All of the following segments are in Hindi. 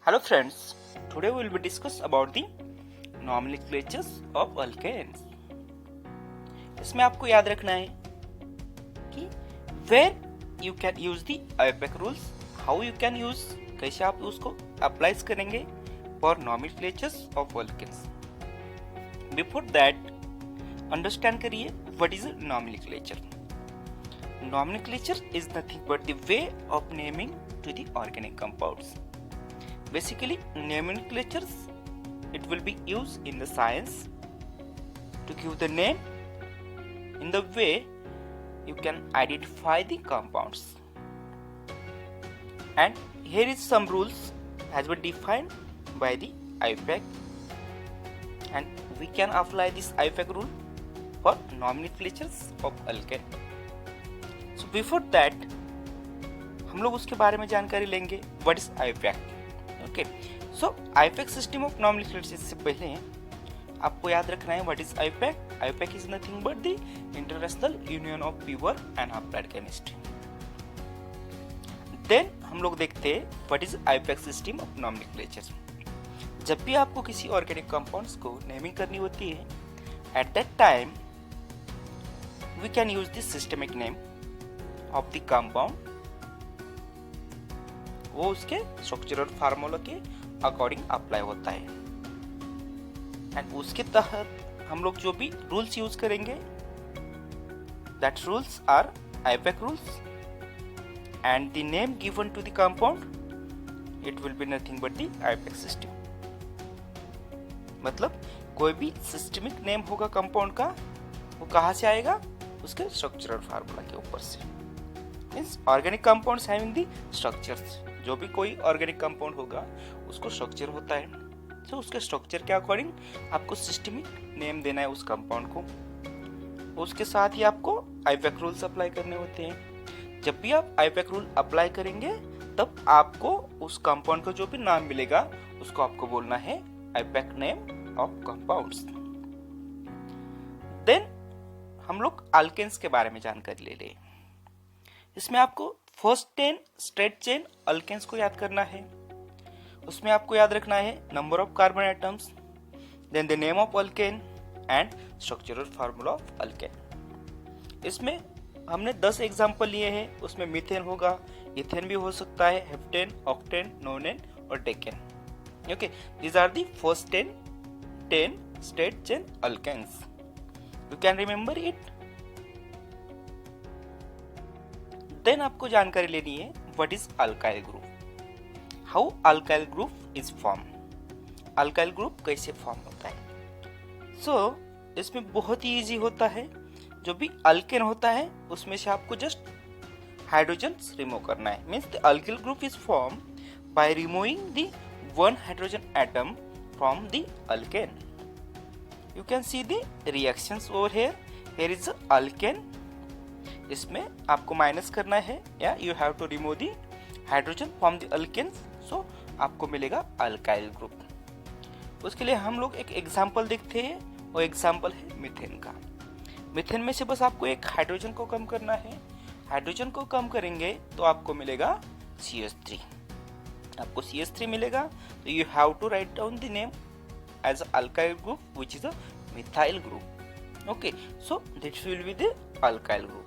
Hello friends, today we will be discuss about the nomenclatures of alkanes. इसमें आपको याद रखना है कि where you can use the IUPAC rules, how you can use, कैसे आप उसको अप्लाई करेंगे for nomenclatures of alkanes. Before that, understand करिए what is a nomenclature. Nomenclature is nothing but the way of naming to the organic compounds. Basically, nomenclatures, it will be used in the science to give the name in the way you can identify the compounds. And here is some rules has been defined by the IUPAC, and we can apply this IUPAC rule for nomenclatures of alkane. So before that, हम लोग उसके बारे में जानकारी लेंगे what is IUPAC. Okay, so IUPAC system of nomenclature से पहले आपको याद रखना है what is IUPAC. IUPAC is nothing but the international union of pure and applied chemistry. Then हम लोग देखते हैं what is IUPAC system of nomenclature. जब भी आपको किसी ऑर्गेनिक कंपाउंड्स को नेमिंग करनी होती है, at that time we can use the systemic name of the compound. वो उसके स्ट्रक्चरल फार्मूला के अकॉर्डिंग अप्लाई होता है, एंड उसके तहत हम लोग जो भी रूल्स यूज करेंगे, that rules are IUPAC rules, and the name given to the compound it will be nothing but the IUPAC system. मतलब कोई भी सिस्टमिक नेम होगा कंपाउंड का, वो कहाँ से आएगा? उसके स्ट्रक्चरल फार्मूला के ऊपर से. Means organic compounds having the structures. जो भी कोई ऑर्गेनिक कंपाउंड होगा उसको स्ट्रक्चर होता है, तो उसके स्ट्रक्चर के अकॉर्डिंग आपको सिस्टमिक नेम देना है उस कंपाउंड को. उसके साथ ही आपको IUPAC रूल्स अप्लाई करने होते हैं. जब भी आप IUPAC रूल अप्लाई करेंगे तब आपको उस कंपाउंड का जो भी नाम मिलेगा उसको आपको बोलना है IUPAC name of compounds. Then हम लोग अल्केन्स के बारे में जानकारी ले लें. इसमें आपको फर्स्ट 10 स्ट्रेट चेन अल्केन्स को याद करना है. उसमें आपको याद रखना है number of carbon atoms, then the name of alkane and structural formula of alkane. इसमें हमने 10 एग्जांपल लिए हैं. उसमें मीथेन होगा, इथेन भी हो सकता है, हेप्टेन, ऑक्टेन, नोनेन और decane. Okay, these are the first 10 straight chain alkanes. You can remember it. Then आपको जानकारी लेनी है what is alkyl group, how alkyl group is form. Alkyl group कैसे फॉर्म होता है? सो इसमें बहुत ही इजी होता है. जो भी अल्केन होता है उसमें से आपको जस्ट हाइड्रोजन रिमूव करना है. Means the alkyl group is form by removing the one hydrogen atom from the alkane. You can see the reactions over here. Here is alkane. इसमें आपको माइनस करना है या you have to remove the hydrogen from the alkanes, so आपको मिलेगा अल्काइल ग्रुप. उसके लिए हम लोग एक एग्जांपल देखते हैं. वो एग्जांपल है मीथेन का. मीथेन में से बस आपको एक हाइड्रोजन को कम करना है. हाइड्रोजन को कम करेंगे तो आपको मिलेगा CH3. आपको CH3 मिलेगा तो you have to write down the name as alkyl group which is a methyl group. Okay, so this will be the alkyl group.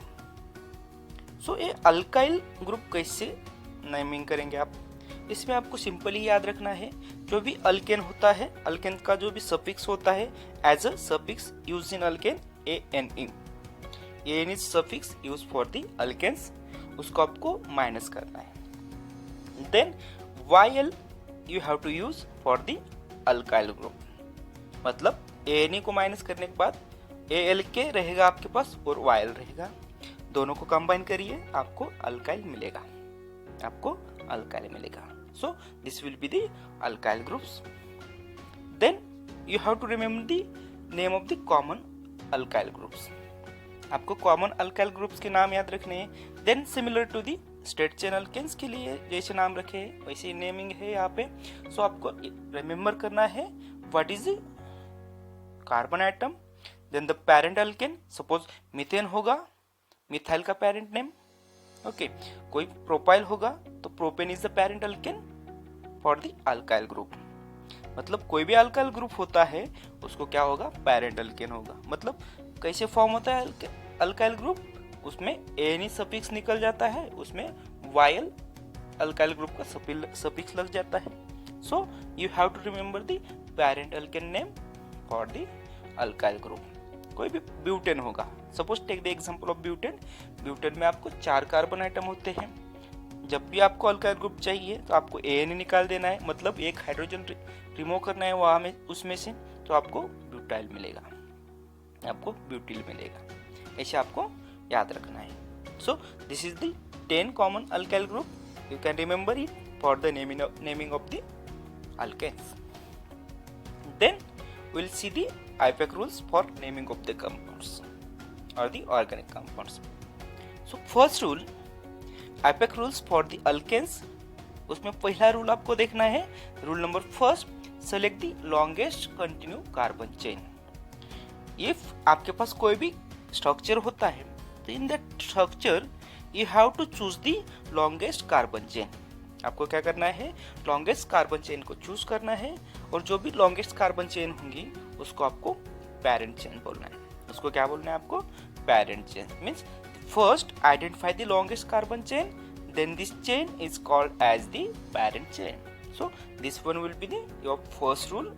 So ये अल्काइल ग्रुप कैसे नेमिंग करेंगे आप? इसमें आपको सिंपली याद रखना है जो भी अल्केन होता है, अल्केन का जो भी सफिक्स होता है as a suffix use in alkane ANE. AN is suffix use for the alkanes, उसको आपको माइनस करना है. Then YL you have to use for the alkyl group. मतलब ANE को माइनस करने के बाद ALK रहेगा आपके पास और YL रहेगा. दोनों को कंबाइन करिए, आपको अल्काइल मिलेगा. आपको अल्काइल मिलेगा. So this will be the alkyl groups. Then you have to remember the name of the common alkyl groups. आपको कॉमन अल्काइल ग्रुप्स के नाम याद रखने हैं. Then similar to the straight chain alkanes के लिए जैसे नाम रखे हैं वैसे नेमिंग है यहाँ पे. सो आपको रिमेम्बर करना है what is the carbon atom, then the parent alkane. Suppose methane होगा, मिथाइल का पेरेंट नेम. ओके, कोई प्रोपाइल होगा तो propane is the parent alkane. For the alkyl group. मतलब कोई भी अल्काइल ग्रुप होता है उसको क्या होगा, पेरेंट अल्केन होगा। मतलब कैसे फॉर्म होता है अल्काइल ग्रुप, उसमें एनी सफिक्स निकल जाता है, उसमें वायल अल्काइल ग्रुप का सफिक्स लग जाता है। So you have to remember the parent alkane name for the alkyl group. कोई भी ब्यूटेन होगा, suppose take the example of butane. Butane में आपको 4 कार्बन आइटम होते हैं। जब भी आपको अल्काइल ग्रुप चाहिए तो आपको एन निकाल देना है, मतलब एक हाइड्रोजन रिमूव करना है वहां में उसमें से, तो आपको ब्यूटाइल मिलेगा, आपको ब्यूटिल मिलेगा। ऐसे आपको याद रखना है। सो this is the 10 common alkyl group, you can remember it for the naming of the alkanes. Then we will see the IUPAC rules for naming of the compounds or the organic compounds. So first rule, IUPAC rules for the alkanes. उसमें पहला रूल आपको देखना है, rule number first, select the longest continue carbon chain. If आपके पास कोई भी स्ट्रक्चर होता है तो in that structure you have to choose the longest carbon chain. आपको क्या करना है, लॉन्गेस्ट कार्बन चेन को चूज करना है, और जो भी लॉन्गेस्ट कार्बन चेन होंगी उसको आपको पेरेंट चेन बोलना है। उसको क्या बोलना है आपको, parent chain. Means first identify the longest carbon chain, then this chain is called as the parent chain. So this one will be the your first rule.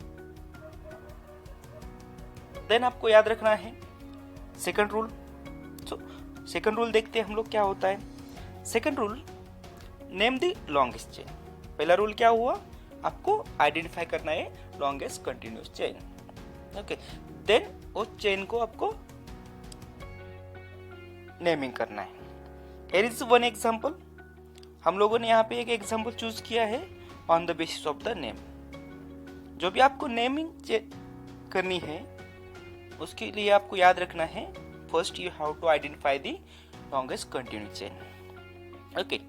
Then आपको याद रखना है second rule. So second rule देखते हैं हम लोग क्या होता है। Second rule, name the longest chain. पहला रूल क्या हुआ, आपको आइडेंटिफाई करना है longest continuous chain. Okay, then उस चेन को आपको नेमिंग करना है। Here is one example. हम लोगों ने यहाँ पे एक एग्जांपल चूज किया है on the basis of the name. जो भी आपको नेमिंग करनी है उसके लिए आपको याद रखना है, first you have to identify the longest continuous chain. Okay,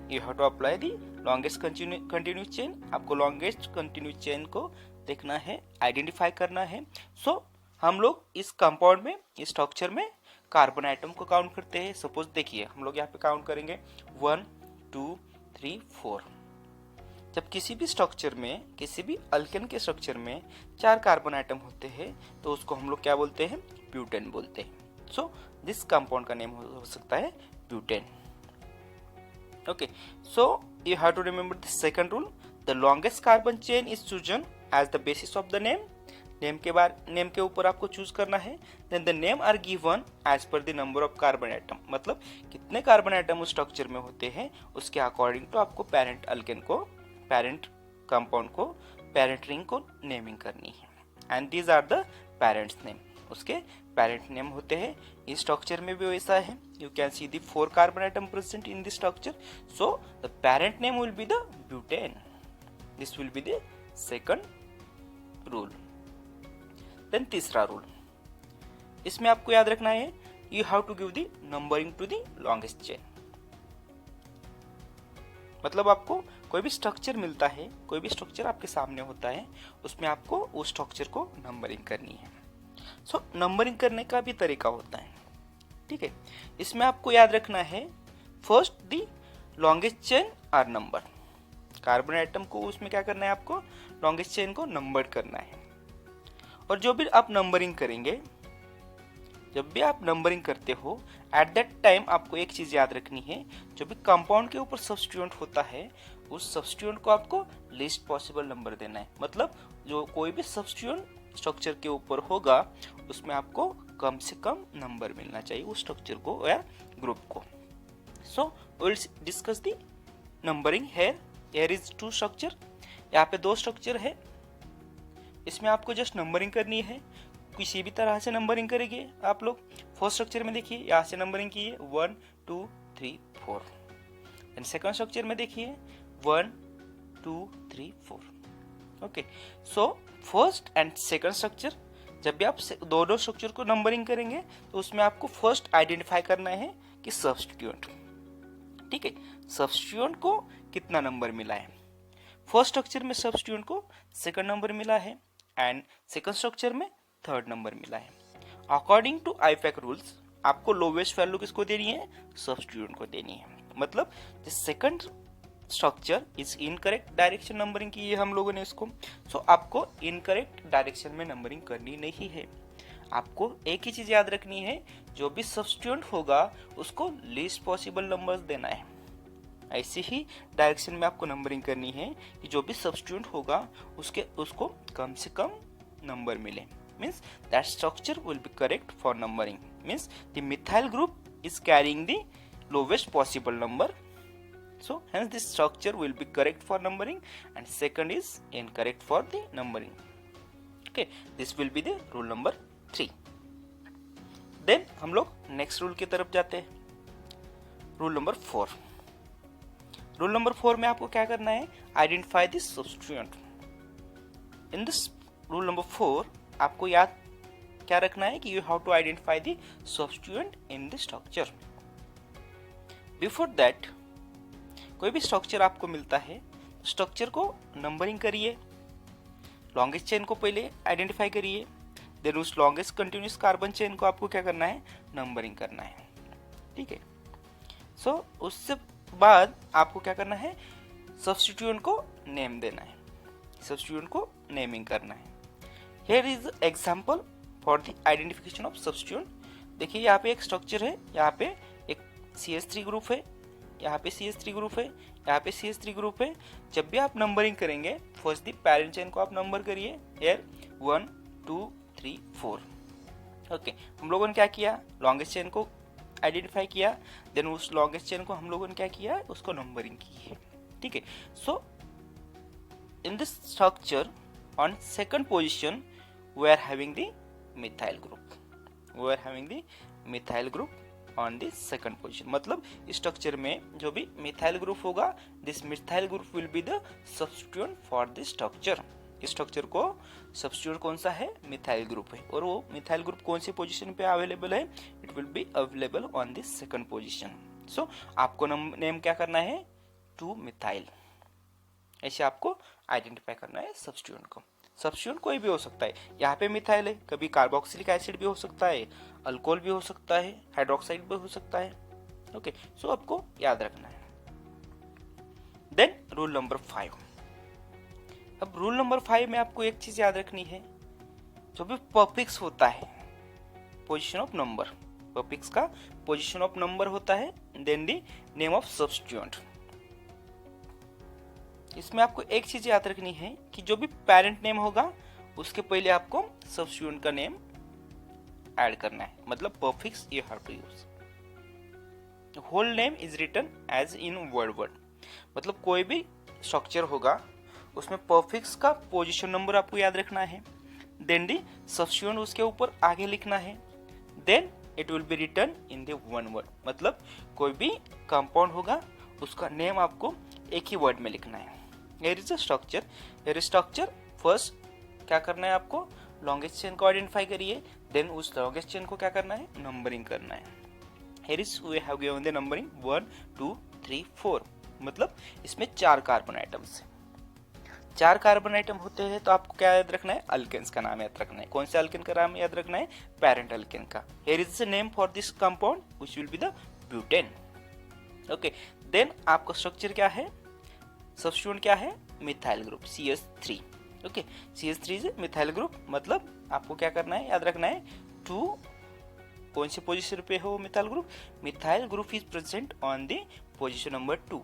you have to apply the longest continuous chain। आपको longest continuous chain को देखना है, आइडेंटिफाई करना है। सो हम लोग इस कंपाउंड में, इस स्ट्रक्चर में कार्बन आइटम को काउंट करते हैं। सपोज देखिए हम लोग यहाँ पे काउंट करेंगे 1 2 3 4। जब किसी भी स्ट्रक्चर में, किसी भी अल्केन के स्ट्रक्चर में 4 कार्बन आइटम होते हैं तो उसको हम लोग क्या बोलते हैं, ब्यूटेन बोलते हैं। सो दिस कंपाउंड का नेम हो सकता है butane. Okay, so you have to remember the second rule, the longest carbon chain is chosen as the basis of the name। Name के ऊपर आपको चूज करना है। Then the name are given as per the number of carbon atom, मतलब कितने कार्बन आइटम उस स्ट्रक्चर में होते हैं उसके अकॉर्डिंग तो आपको पेरेंट अल्केन को, पेरेंट कंपाउंड को, पेरेंट रिंग को नेमिंग करनी है। And these are the parents name, उसके पेरेंट नेम होते हैं। इस स्ट्रक्चर में भी वैसा है, you can see the 4 carbon atom present in this structure, so the parent name will be the butane. This will be the second rule. देन तीसरा रूल, इसमें आपको याद रखना है, you have to give the numbering to the longest chain. मतलब आपको कोई भी स्ट्रक्चर मिलता है, कोई भी स्ट्रक्चर आपके सामने होता है, उसमें आपको उस स्ट्रक्चर को नंबरिंग करनी है। सो नंबरिंग करने का भी तरीका होता है, ठीक है। इसमें आपको याद रखना है, first the longest chain are number. Carbon atom को उसमें क्या करना है, आपको लॉन्गेस्ट चेन को नंबर करना है। और जो भी आप नंबरिंग करेंगे, जब भी आप नंबरिंग करते हो एट दैट टाइम आपको एक चीज याद रखनी है, जो भी कंपाउंड के ऊपर सब्स्टिट्यूएंट होता है उस सब्स्टिट्यूएंट को आपको लीस्ट पॉसिबल नंबर देना है। मतलब जो कोई भी सब्स्टिट्यूएंट स्ट्रक्चर के ऊपर होगा उसमें आपको कम से कम नंबर मिलना चाहिए उस स्ट्रक्चर को या ग्रुप को। So we will discuss the numbering. Here is 2 structure, यहाँ पे 2 स्ट्रक्चर है। इसमें आपको जस्ट नंबरिंग करनी है, किसी भी तरह से नंबरिंग करेंगे आप लोग। फर्स्ट स्ट्रक्चर में देखिए यहाँ से नंबरिंग की है 1 2 3 4। एंड सेकंड स्ट्रक्चर में देखिए 1 2 3 4। Okay, so first and second structure, जब भी आप दोनों स्ट्रक्चर को नंबरिंग करेंगे तो उसमें आपको फर्स्ट आइडेंटिफाई करना है कि सब्स्टिट्यूएंट, ठीक है, सब्स्टिट्यूएंट को कितना नंबर मिला है। फर्स्ट स्ट्रक्चर में सब्स्टिट्यूएंट को सेकंड नंबर मिला है एंड सेकंड स्ट्रक्चर में थर्ड नंबर मिला है। अकॉर्डिंग टू आईपैक रूल्स आपको लोवेस्ट वैल्यू किसको देनी है, सब्स्टिट्यूएंट को देनी है। मतलब second structure is incorrect direction numbering की है हम लोगों ने इसको। सो आपको इनकरेक्ट डायरेक्शन में नंबरिंग करनी नहीं है। आपको एक ही चीज याद रखनी है, जो भी सब्स्टिट्यूएंट होगा उसको लीस्ट पॉसिबल नंबर्स देना है। ऐसे ही डायरेक्शन में आपको नंबरिंग करनी है कि जो भी सब्स्टिट्यूएंट होगा उसको कम से कम नंबर मिले। Means that structure will be correct for numbering. Means the methyl group is carrying the lowest possible number, so hence this structure will be correct for numbering and second is incorrect for the numbering. Okay, this will be the rule number 3. then हम लोग next rule की तरफ जाते हैं। rule number 4 rule number 4 में आपको क्या करना है, identify the substituent। in this rule number 4 आपको याद क्या रखना है कि you have to identify the substituent in the structure। before that कोई भी स्ट्रक्चर आपको मिलता है, स्ट्रक्चर को नंबरिंग करिए, लॉन्गेस्ट चेन को पहले आइडेंटिफाई करिए, देन उस लॉन्गेस्ट कंटिन्यूस कार्बन चेन को आपको क्या करना है, नंबरिंग करना है। ठीक है, सो उससे बाद आपको क्या करना है, सब्स्टिट्यूएंट को नेम देना है, सब्स्टिट्यूएंट को नेमिंग करना है। Here is example for the identification of substituent. देखिए यहाँ पे एक स्ट्रक्चर है, यहाँ पे एक CH3 ग्रुप है, यहाँ पे CH3 ग्रुप है, यहाँ पे CH3 ग्रुप है। जब भी आप नंबरिंग करेंगे, फर्स्ट दी पैरेंट चेन को आप नंबर करिए, हियर 1 2 3 4। ओके, हम लोगों ने क्या किया, लॉन्गेस्ट चेन को आइडेंटिफाई किया, देन उस लॉन्गेस्ट चेन को हम लोगों ने क्या किया, उसको नंबरिंग की है। ठीक है, so in this structure on second position we are having the methyl group, we are having the methyl group on the second position. मतलब स्ट्रक्चर में जो भी मिथाइल ग्रुप होगा, this methyl group will be the substituent for this structure. इस स्ट्रक्चर को सब्स्टिट्यूएंट कौन सा है, मिथाइल ग्रुप है, और वो मिथाइल ग्रुप कौन सी पोजीशन पे अवेलेबल है, it will be available on this second position. So आपको नेम क्या करना है, 2 मिथाइल, ऐसे आपको आइडेंटिफाई करना है सब्स्टिट्यूएंट को। सब्स्टिट्यूएंट कोई भी हो सकता है, यहाँ पे मिथाइल है, कभी कार्बोक्सिलिक एसिड भी हो सकता है, अल्कोहल भी हो सकता है, हाइड्रोक्साइड भी हो सकता है। ओके, सो आपको याद रखना है। Then rule number 5। अब रूल नंबर 5 में आपको एक चीज याद रखनी है, जो भी पफिक्स होता है, पोजीशन ऑफ नंबर, पफिक्स का पोजीशन ऑफ नंबर होता है, then the name of substituent. इसमें आपको एक चीज याद रखनी है कि जो भी पेरेंट नेम होगा उसके पहले आपको सब्स्टिट्यूएंट का नेम ऐड करना है। मतलब prefix you have to use. Whole name is written as in word. मतलब कोई भी स्ट्रक्चर होगा उसमें पफिक्स का पोजीशन नंबर आपको याद रखना है, देन दी सब्स्टिट्यूएंट उसके ऊपर आगे लिखना है, then it will be written in the one word. मतलब कोई भी कंपाउंड होगा उसका नेम आपको एक ही वर्ड में लिखना है। Here is a structure, here is structure, first क्या करना है आपको, लॉन्गेस्ट चेन को आइडेंटिफाई करिए, देन उस लॉन्गेस्ट चेन को क्या करना है, नंबरिंग करना है। Here is we have given the numbering 1 2 3 4। मतलब इसमें 4 कार्बन आइटम्स हैं, 4 कार्बन आइटम होते हैं, तो आपको क्या याद रखना है, अल्केन्स का नाम याद रखना है। कौन से अल्केन का नाम याद रखना है, पेरेंट अल्केन का। Here is the name for this compound which will be the butane। Okay, then आपका स्ट्रक्चर क्या है, सब्स्टिट्यूएंट क्या है, methyl group CH3। Okay, CH3 is methyl group. मतलब आपको क्या करना है, याद रखना है 2, कौन से पोजीशन पे हो methyl group, methyl group is present on the position number 2,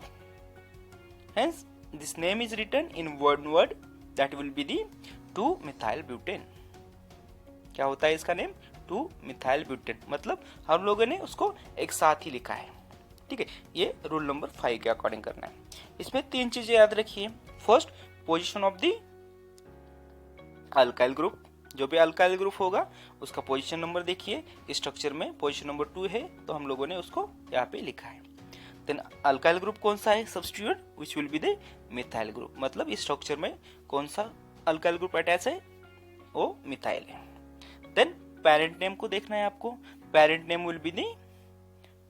hence this name is written in one word, that will be the 2 methyl butane. क्या होता है इसका नेम, 2 मिथाइल ब्यूटेन। मतलब हम लोगों ने उसको एक साथ ही लिखा है। ठीक है, ये रूल नंबर 5 के अकॉर्डिंग करना है। इसमें 3 चीजें याद रखिए। First, position of the alkyl group, जो भी अल्काइल ग्रुप होगा उसका पोजीशन नंबर देखिए। इस स्ट्रक्चर में पोजीशन नंबर 2 है, तो हम लोगों ने उसको यहाँ पे लिखा है। देन अल्काइल ग्रुप कौन सा है, substituent which will be the methyl group. मतलब इस स्ट्रक्चर में कौन सा अल्काइल ग्रुप अटैच है, वो मिथाइल है। देन पेरेंट नेम को देखना है आपको, parent name will be the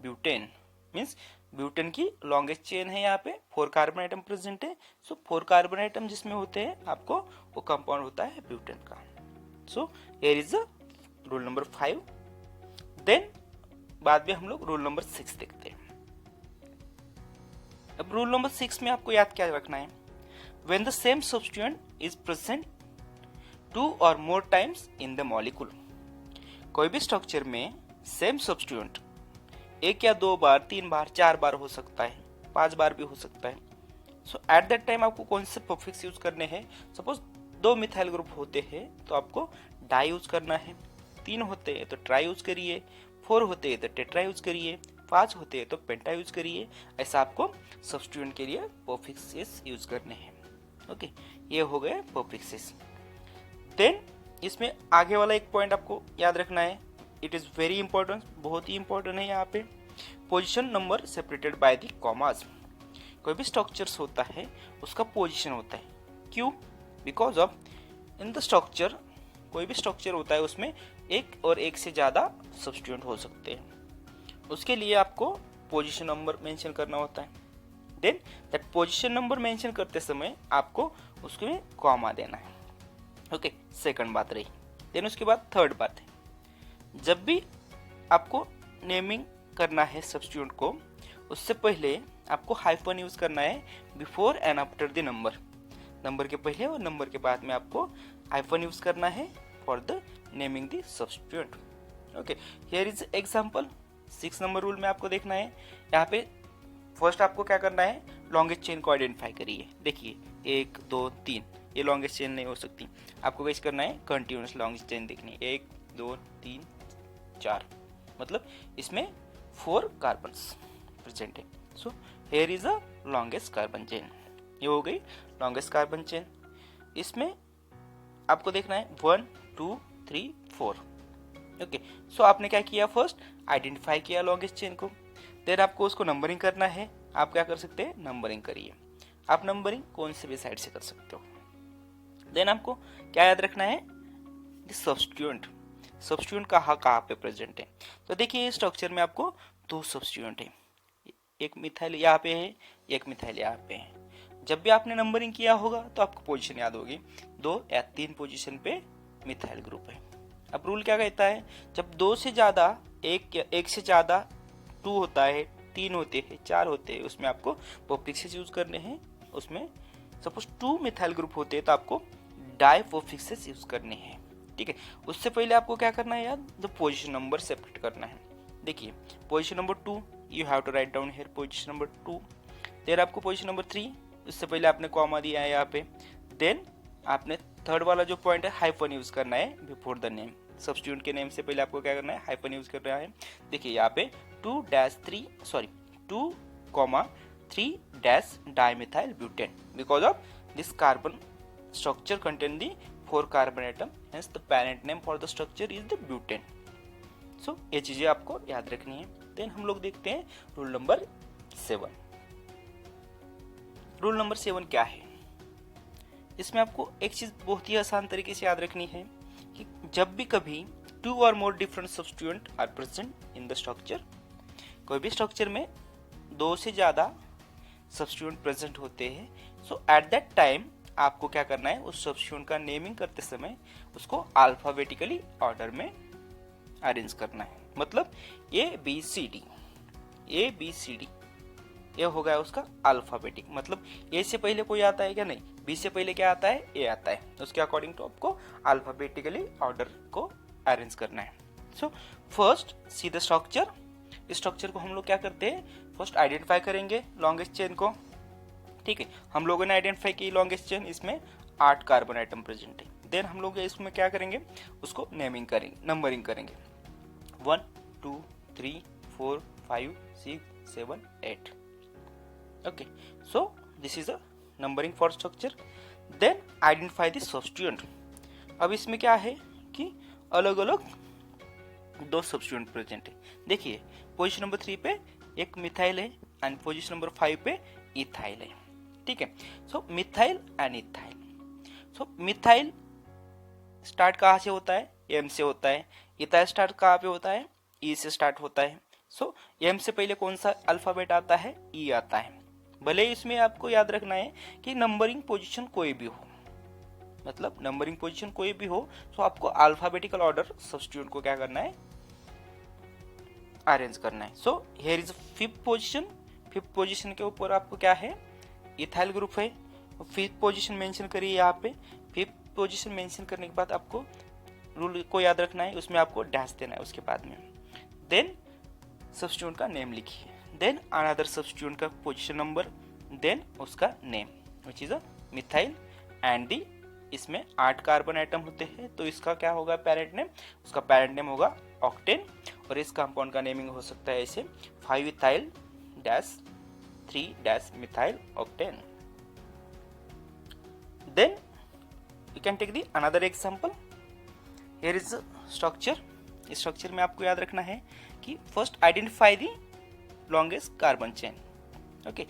butane. Means butane की लॉन्गेस्ट चेन है, यहाँ पे 4 कार्बन आइटम प्रेजेंट है। सो 4 कार्बन आइटम जिसमें होते हैं आपको वो कंपाउंड होता है ब्यूटेन का। So here is rule number 5। Then बाद में हम लोग रूल नंबर 6 देखते हैं। अब रूल नंबर 6 में आपको याद क्या रखना है, when the same substituent is present 2 और more times in the molecule. कोई भी स्ट्रक्चर में सेम सब्स्टिट्यूएंट एक या 2 बार, 3 बार, 4 बार हो सकता है, 5 बार भी हो सकता है। सो एट दैट टाइम आपको कौन से प्रीफिक्स यूज करने हैं। सपोज 2 मिथाइल ग्रुप होते हैं तो आपको डाई यूज करना है, 3 होते हैं तो ट्राई यूज करिए, 4 होते हैं तो टेट्रा यूज करिए, 5 होते हैं तो पेंटा यूज करिए। ऐसा आपको सब्स्टिट्यूएंट के लिए प्रीफिक्सेस यूज करने हैं। ओके, ये हो गए प्रीफिक्सेस। देन इसमें आगे वाला एक पॉइंट आपको याद रखना है, इट इज वेरी इंपॉर्टेंट, बहुत ही इंपॉर्टेंट है। यहाँ पे position number separated by the commas. कोई भी स्ट्रक्चर्स होता है उसका पोजीशन होता है, क्यों? Because of in the structure, कोई भी स्ट्रक्चर होता है उसमें एक और एक से ज़्यादा सब्स्टिट्यूएंट हो सकते हैं, उसके लिए आपको पोजीशन नंबर मेंशन करना होता है। Then that position number mention करते समय आपको उसमें कॉमा देना है। ओके, सेकंड बात रही। देन उसके बाद थर्ड बात है, जब भी आपको नेमिंग करना है सब्स्टिट्यूएंट को, उससे पहले आपको हाइफन यूज करना है before and after the number. Number के पहले और नंबर के बाद में आपको हाइफन यूज करना है for the naming the substituent. Okay, here is example. 6 number rule में आपको देखना है, यहाँ पे फर्स्ट आपको क्या करना है, लॉन्गेस्ट चेन को आइडेंटिफाई करिए। देखिए 1 2 3, ये लॉन्गेस्ट चेन नहीं हो सकती, आपको कैसे करना है, कंटिन्यूस लॉन्गेस्ट चेन देखनी है। 1 2 3 4, मतलब इसमें 4 कार्बन्स प्रेजेंट है। सो here is a longest carbon chain. ये हो गई लॉन्गेस्ट कार्बन चेन। इसमें आपको देखना है 1 2 3 4। ओके, सो आपने क्या किया, फर्स्ट आइडेंटिफाई किया लॉन्गेस्ट चेन को, देन आपको उसको नंबरिंग करना है। आप क्या कर सकते हैं, नंबरिंग करिए। आप नंबरिंग कौन से भी साइड से कर सकते हो। देन आपको क्या याद रखना है, सब्स्टिट्यूएंट। सब्स्टिट्यूएंट कहाँ पे प्रेजेंट है। तो देखिए स्ट्रक्चर में आपको 2 सब्स्टिट्यूएंट है, एक मिथाइल यहाँ पे है, एक मिथाइल यहाँ पे है। जब भी आपने नंबरिंग किया होगा तो आपको पोजीशन याद होगी, 2 या 3 पोजीशन पे मिथाइल ग्रुप है। अब रूल क्या कहता है, जब 2 से ज्यादा, एक से ज्यादा 2 होता है, 3 होते हैं, 4 होते हैं, उसमें आपको प्रीफिक्सेस यूज करने हैं। उसमें सपोज 2 मिथाइल ग्रुप होते हैं तो आपको डाई प्रीफिक्सेस यूज करने हैं। ठीक है, उससे पहले आपको क्या करना है यार, द पोजीशन नंबर सेपरेट करना है। देखिए position number 2 you have to write down here position number 2। Then आपको पोजीशन नंबर 3, उससे पहले आपने कॉमा दिया है यहाँ पे। देन आपने थर्ड वाला जो पॉइंट है, हाइफन यूज करना है बिफोर द नेम। सब्स्टिट्यूएंट के नेम से पहले आपको क्या करना है, हाइफन यूज करना है। देखिए यहाँ पे 2-3 dimethyl butane, because of this carbon structure contain the 4 carbon atom, hence the parent name for the structure is the butane. So ये चीजें आपको याद रखनी है। देन हम लोग देखते हैं रूल नंबर 7। रूल नंबर 7 क्या है, इसमें आपको एक चीज बहुत ही आसान तरीके से याद रखनी है कि जब भी कभी 2 और more different substituent are present in the structure, कोई भी स्ट्रक्चर में 2 से ज्यादा सब्स्टिट्यूएंट प्रेजेंट होते हैं, सो एट दैट टाइम आपको क्या करना है, उस सब्स्टिट्यूएंट का नेमिंग करते समय उसको अल्फाबेटिकली ऑर्डर में अरेंज करना है। मतलब ABCD, ये हो गया उसका अल्फाबेटिक। मतलब A से पहले कोई आता है क्या, नहीं। B से पहले क्या आता है, A आता है। उसके अकॉर्डिंग टू आपको अल्फाबेटिकली ऑर्डर को अरेंज करना है। So first see the structure. इस स्ट्रक्चर को हम लोग क्या करते हैं, फर्स्ट आइडेंटिफाई करेंगे लॉन्गेस्ट चेन को। ठीक है, हम लोगों ने आइडेंटिफाई की लॉन्गेस्ट चेन, इसमें 8 कार्बन आइटम प्रेजेंट है। देन हम लोग इसमें क्या करेंगे, उसको नेमिंग करेंगे, नंबरिंग करेंगे। 1 2 3 4 5 6 7 8। Okay, so this is a numbering for structure. Then identify the substituent. अब इसमें क्या है कि अलग अलग 2 सब्स्टिट्यूएंट प्रेजेंट है। देखिए पोजीशन नंबर 3 पे एक मिथाइल है एंड पोजीशन नंबर 5 पे इथाइल है। ठीक है, so methyl and ethyl. So methyl start कहाँ से होता है, M से होता है। इथाइल स्टार्ट कहाँ पे होता है, E से स्टार्ट होता है। सो M से पहले कौन सा अल्फाबेट आता है, E आता है। भले इसमें आपको याद रखना है कि नंबरिंग पोजीशन कोई भी हो, मतलब नंबरिंग पोजीशन कोई भी हो, तो आपको अल्फाबेटिकल ऑर्डर सब्स्टिट्यूएंट को क्या करना है, अरेंज करना है। सो here is 5th position fifth position के ऊपर आपको क्या है, इथाइल ग्रुप है। फिफ्थ पोजीशन मेंशन करिए यहाँ पे। फिफ्थ पोजीशन मेंशन करने के बाद आपको रूल को याद रखना है, उसमें आपको डैश देना है उसके बाद में। देन सब्स्टिट्यूएंट का नेम लिखिए, देन अनदर सब्स्टिट्यूएंट का पोजीशन नंबर, देन उसका name which is a methyl and the. इसमें 8 कार्बन आइटम होते हैं, तो इसका क्या होगा पेरेंट नेम, उसका पेरेंट नेम होगा ऑक्टेन। और इस कंपाउंड का नेमिंग हो सकता है ऐसे 5 ethyl dash 3 dash methyl octane. Then you can take the another example. Here is structure. इस स्ट्रक्चर में आपको याद रखना है कि first identify the longest carbon chain. Okay,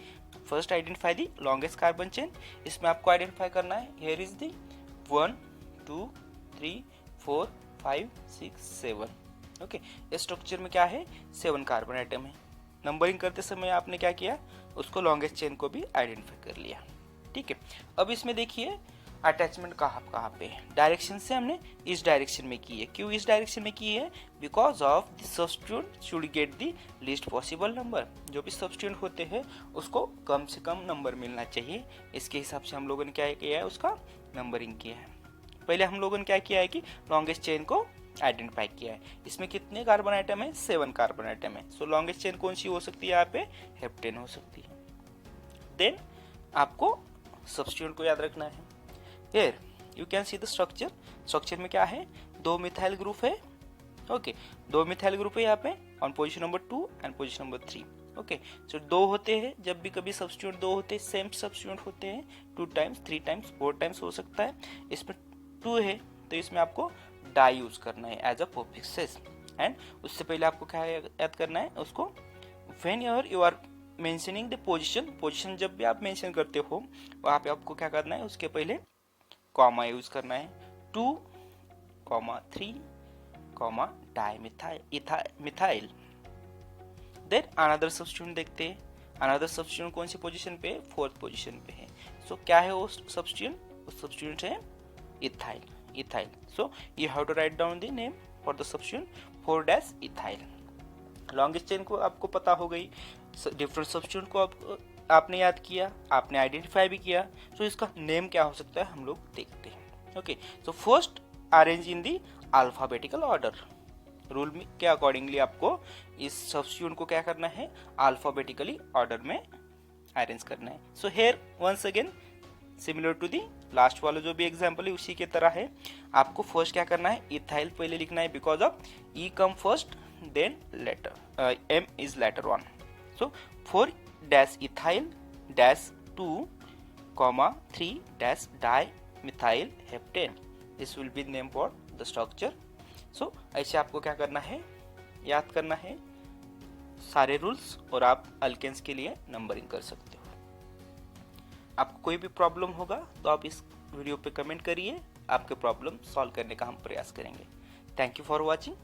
first identify the longest carbon chain. इसमें आपको आइडेंटिफाई करना है, हियर इज दी 1 2 3 4 5 6 7। ओके, इस स्ट्रक्चर में क्या है, 7 कार्बन आइटम है। नंबरिंग करते समय आपने क्या किया, उसको लॉन्गेस्ट चेन को भी आइडेंटिफाई कर लिया। ठीक है, अब इसमें देखिए अटैचमेंट कहाँ पे है। डायरेक्शन से हमने इस डायरेक्शन में की है। क्यों इस डायरेक्शन में की है, because of the substituent should get the least possible number. जो भी सब्स्टिट्यूएंट होते हैं उसको कम से कम नंबर मिलना चाहिए, इसके हिसाब से हम लोगों ने क्या किया है, उसका नंबरिंग किया है। पहले हम लोगों ने क्या किया है कि लॉन्गेस्ट चेन को आइडेंटिफाई किया है। इसमें कितने कार्बन आइटम है, 7 कार्बन आइटम है। सो लॉन्गेस्ट चेन कौन सी हो सकती है, यहाँ पे हेप्टेन हो सकती है। देन आपको सब्स्टिट्यूएंट को याद रखना है। Here you can see the structure। Structure में क्या है, 2 मिथाइल ग्रुप है। ओके, 2 मिथाइल ग्रुप है यहाँ पे on position number 2 and position number 3। Okay, so 2 होते हैं, जब भी कभी सब्स्टिट्यूएंट 2 होते हैं, सेम सब्स्टिट्यूएंट होते हैं, 2 टाइम्स 3 टाइम्स 4 टाइम्स हो सकता है। इसमें 2 है तो इसमें आपको डाई यूज करना है एज अ प्रीफिक्सेस। एंड उससे पहले आपको क्या याद करना है, उसको whenever you are mentioning the position जब भी आप मेंशन करते हो वहाँ पे आपको क्या करना है, उसके पहले कॉमा यूज करना है, 2 3 di methyl. Then another substituent देखते हैं। अनदर सब्स्टिट्यूएंट कौन सी पोजीशन पे है, 4th पोजीशन पे है। सो क्या है वो सब्स्टिट्यूएंट, उस सब्स्टिट्यूएंट है ethyl. So you have to write down the name for the substituent 4 dash ethyl. Longest chain को आपको पता हो गई, डिफरेंट सब्स्टिट्यूएंट को आपने याद किया, आपने आइडेंटिफाई भी किया। सो इसका नेम क्या हो सकता है हम लोग देखते हैं। Okay, so first arrange in the alphabetical order. Rule में के अकॉर्डिंगली आपको इस सब्स्टिट्यूएंट को क्या करना है, अल्फाबेटिकली ऑर्डर में अरेंज करना है। So here once again similar to the last वाला जो भी एग्जांपल है उसी के तरह है। आपको फर्स्ट क्या करना है, इथाइल पहले लिखना है, because of E come first then letter M is letter 1। So 4 dash ethyl dash 2 3 dash di methyl heptane. This will be name for the structure. सो ऐसे आपको क्या करना है, याद करना है सारे रूल्स, और आप अल्केन्स के लिए नंबरिंग कर सकते हो। आपको कोई भी प्रॉब्लम होगा तो आप इस वीडियो पे कमेंट करिए, आपके प्रॉब्लम सॉल्व करने का हम प्रयास करेंगे। Thank you for watching.